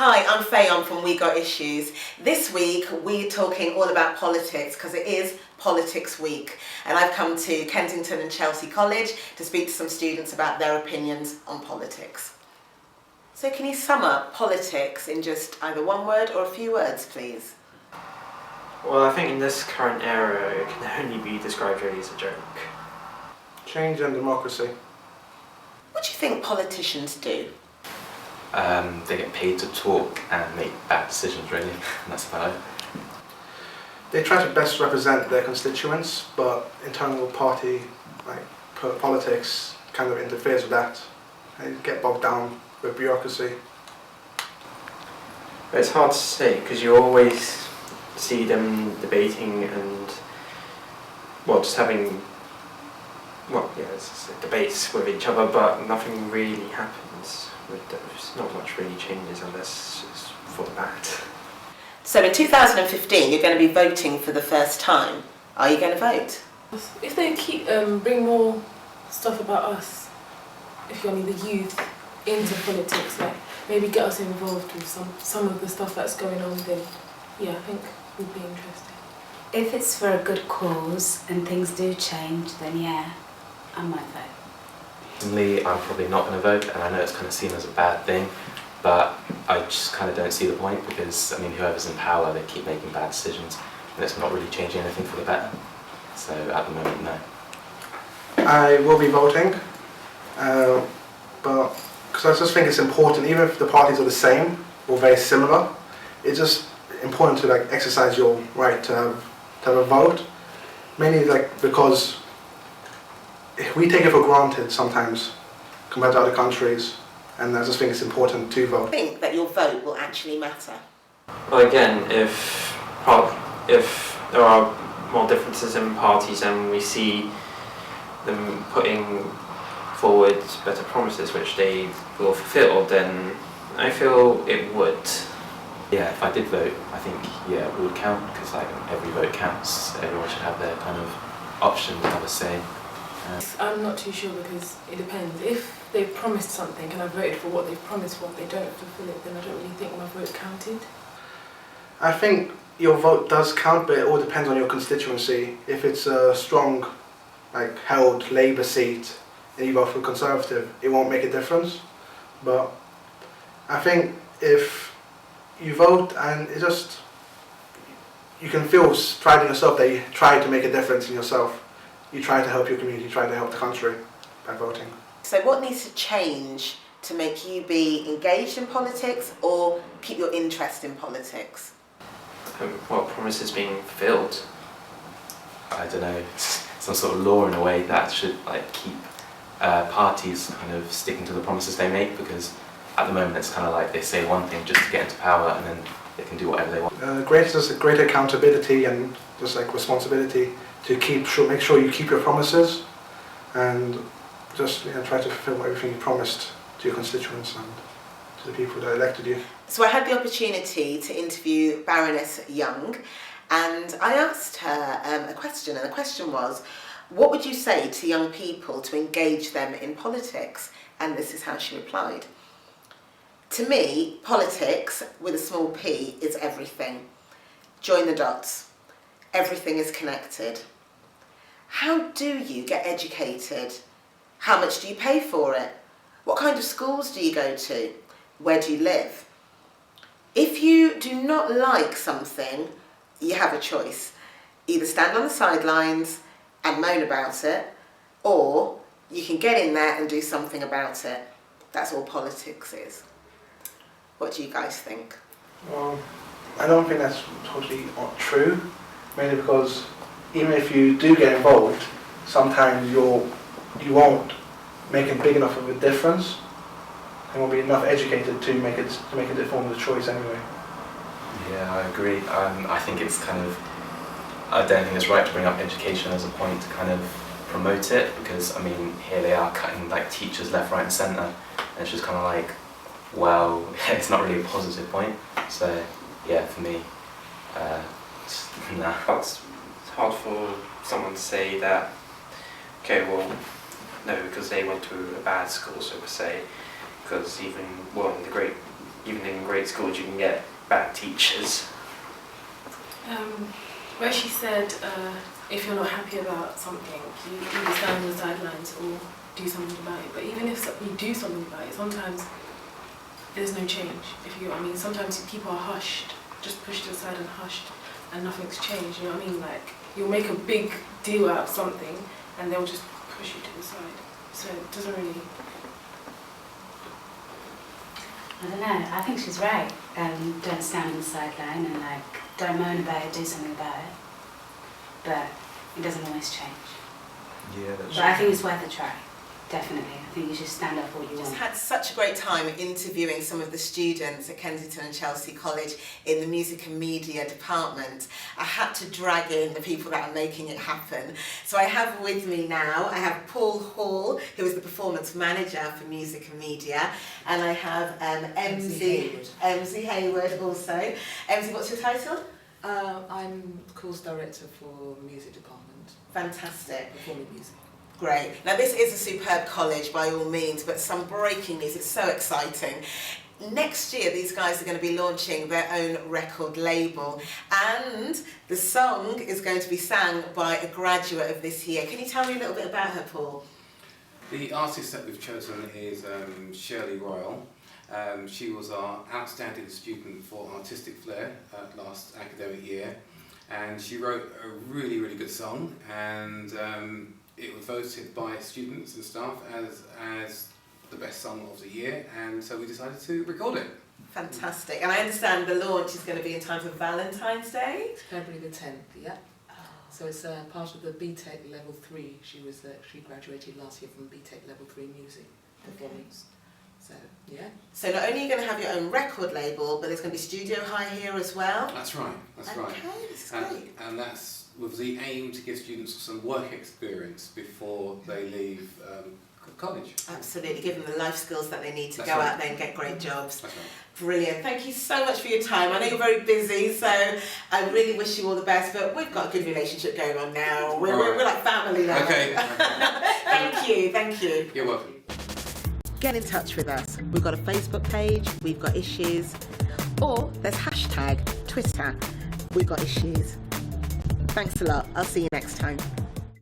Hi, I'm Faye, I'm from We Got Issues. This week we're talking all about politics because it is Politics Week, and I've come to Kensington and Chelsea College to speak to some students about their opinions on politics. So can you sum up politics in just either one word or a few words, please? Well, I think in this current era it can only be described really as a joke. Change and democracy. What do you think politicians do? They get paid to talk and make bad decisions, really, and that's about it. They try to best represent their constituents, but internal party politics kind of interferes with that. They get bogged down with bureaucracy. But it's hard to say because you always see them debating and just having debates with each other, but nothing really happens with those. Not much really changes unless it's for the bad. So in 2015 you're going to be voting for the first time. Are you going to vote? If they keep bring more stuff about us, the youth, into politics, like maybe get us involved with some of the stuff that's going on, then yeah, I think we'd be interested. If it's for a good cause and things do change, then yeah, I might vote. Personally, I'm probably not going to vote, and I know it's kind of seen as a bad thing, but I just kind of don't see the point because, whoever's in power, they keep making bad decisions, and it's not really changing anything for the better. So at the moment, no. I will be voting, but because I just think it's important, even if the parties are the same or very similar, it's just important to exercise your right to have a vote. Mainly because we take it for granted sometimes compared to other countries, and I just think it's important to vote. I think that your vote will actually matter. Well, again, if there are more differences in parties and we see them putting forward better promises which they will fulfill, then I feel it would. Yeah, if I did vote, I think, it would count, because every vote counts. Everyone should have their kind of option to have a say. I'm not too sure because it depends. If they've promised something and I voted for what they've promised, what they don't fulfill it, then I don't really think my vote counted. I think your vote does count, but it all depends on your constituency. If it's a strong, held Labour seat and you vote for Conservative, it won't make a difference. But I think if you vote and you can feel pride in yourself that you try to make a difference in yourself. You try to help your community, you try to help the country by voting. So what needs to change to make you be engaged in politics or keep your interest in politics? Promises being fulfilled. I don't know, some sort of law in a way that should keep parties kind of sticking to the promises they make, because at the moment it's kind of they say one thing just to get into power and then they can do whatever they want. Greater accountability and just responsibility to make sure you keep your promises and just try to fulfill everything you promised to your constituents and to the people that elected you. So I had the opportunity to interview Baroness Young, and I asked her a question, and the question was, what would you say to young people to engage them in politics? And this is how she replied. To me, politics, with a small p, is everything. Join the dots. Everything is connected. How do you get educated? How much do you pay for it? What kind of schools do you go to? Where do you live? If you do not like something, you have a choice. Either stand on the sidelines and moan about it, or you can get in there and do something about it. That's all politics is. What do you guys think? Well, I don't think that's totally not true, mainly because even if you do get involved, sometimes you won't make it big enough of a difference. There won't be enough educated to make a informed choice anyway. Yeah, I agree. I think it's I don't think it's right to bring up education as a point to kind of promote it, because here they are cutting teachers left, right and centre, and it's just kind of well, it's not really a positive point. So yeah, for me, nah. It's hard for someone to say that, okay, well, no, because they went to a bad school, so per se, because even, in the Great even in great schools you can get bad teachers. Where she said, if you're not happy about something, you either stand on the sidelines or do something about it. But even if you do something about it, sometimes there's no change, if you know what I mean. Sometimes people are hushed, just pushed aside and hushed, and nothing's changed, you know what I mean? Like, you'll make a big deal out of something, and they'll just push you to the side. So it doesn't really... I don't know, I think she's right. Don't stand on the sideline and like, don't moan about it, do something about it. But it doesn't always change. Yeah, that's But I think it's worth a try, definitely. I think you should stand up for what you Just want. had such a great time interviewing some of the students at Kensington and Chelsea College in the music and media department. I had to drag in the people that are making it happen. So I have with me now, I have Paul Hall, who is the performance manager for music and media, and I have Emsie Hayward also. Emsie, what's your title? I'm course director for music department, Fantastic. performing music. Great. Now this is a superb college by all means, but some breaking news, it's so exciting. Next year these guys are going to be launching their own record label, and the song is going to be sang by a graduate of this year. Can you tell me a little bit about her, Paul? The artist that we've chosen is Shirley Royal. She was our outstanding student for Artistic Flair last academic year, and she wrote a really, really good song, and it was voted by students and staff as the best song of the year, and so we decided to record it. Fantastic. And I understand the launch is going to be in time for Valentine's Day? February the 10th, yeah. So it's part of the BTEC Level 3. She graduated last year from BTEC Level 3 Music Performance. So, yeah. So not only are you going to have your own record label, but there's going to be studio hire here as well? That's right, that's right. Okay, this is great. And that's with the aim to give students some work experience before they leave college. Absolutely, give them the life skills that they need to That's go right. out there and get great jobs. That's right. Brilliant. Thank you so much for your time. I know you're very busy, so I really wish you all the best, but we've got a good relationship going on now. We're like family now. Okay. Thank you. You're welcome. Get in touch with us. We've got a Facebook page, we've got issues, or there's hashtag Twitter. We've got issues. Thanks a lot. I'll see you next time.